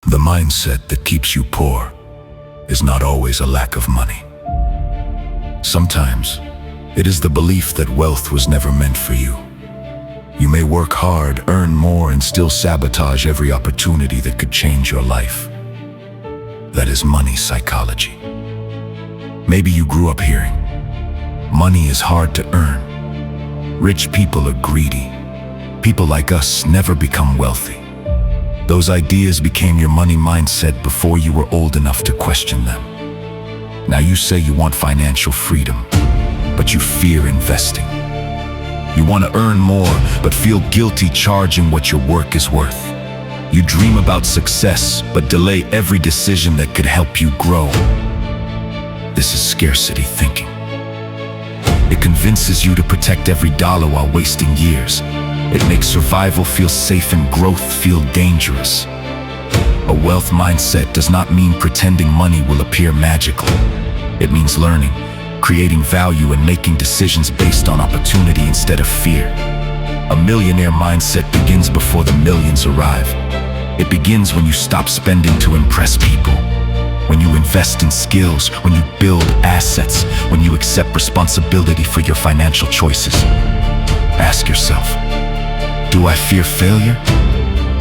The mindset that keeps you poor is not always a lack of money. Sometimes, it is the belief that wealth was never meant for you. You may work hard, earn more, and still sabotage every opportunity that could change your life. That is money psychology. Maybe you grew up hearing, money is hard to earn. Rich people are greedy. People like us never become wealthy. Those ideas became your money mindset before you were old enough to question them. Now you say you want financial freedom, but you fear investing. You want to earn more, but feel guilty charging what your work is worth. You dream about success, but delay every decision that could help you grow. This is scarcity thinking. It convinces you to protect every dollar while wasting years. It makes survival feel safe and growth feel dangerous. A wealth mindset does not mean pretending money will appear magically. It means learning, creating value, and making decisions based on opportunity instead of fear. A millionaire mindset begins before the millions arrive. It begins when you stop spending to impress people, when you invest in skills, when you build assets, when you accept responsibility for your financial choices. Ask yourself, do I fear failure?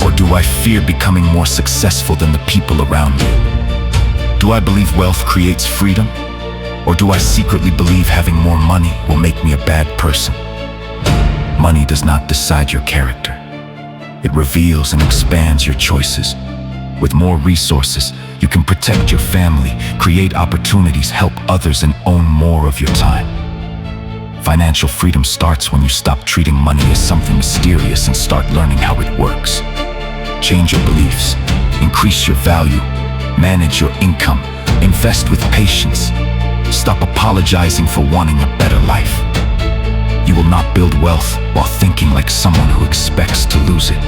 Or do I fear becoming more successful than the people around me? Do I believe wealth creates freedom? Or do I secretly believe having more money will make me a bad person? Money does not decide your character. It reveals and expands your choices. With more resources, you can protect your family, create opportunities, help others, and own more of your time. Financial freedom starts when you stop treating money as something mysterious and start learning how it works. Change your beliefs, increase your value, manage your income, invest with patience. Stop apologizing for wanting a better life. You will not build wealth while thinking like someone who expects to lose it.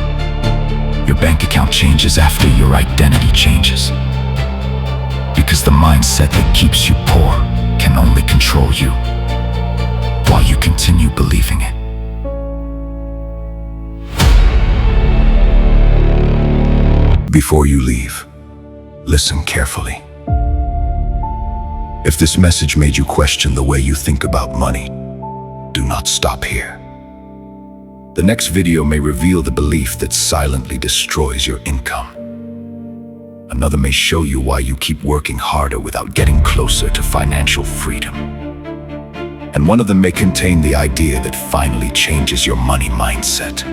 Your bank account changes after your identity changes. Because the mindset that keeps you poor can only control you, while you continue believing it. Before you leave, listen carefully. If this message made you question the way you think about money, do not stop here. The next video may reveal the belief that silently destroys your income. Another may show you why you keep working harder without getting closer to financial freedom. And one of them may contain the idea that finally changes your money mindset.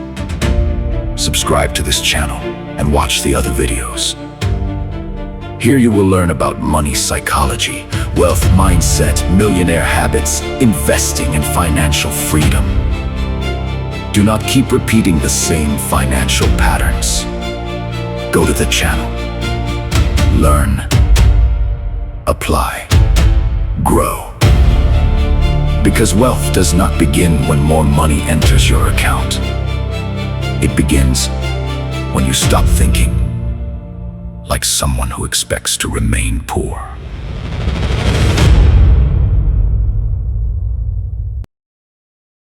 Subscribe to this channel and watch the other videos. Here you will learn about money psychology, wealth mindset, millionaire habits, investing, and financial freedom. Do not keep repeating the same financial patterns. Go to the channel. Learn. Apply. Grow. Because wealth does not begin when more money enters your account. It begins when you stop thinking like someone who expects to remain poor.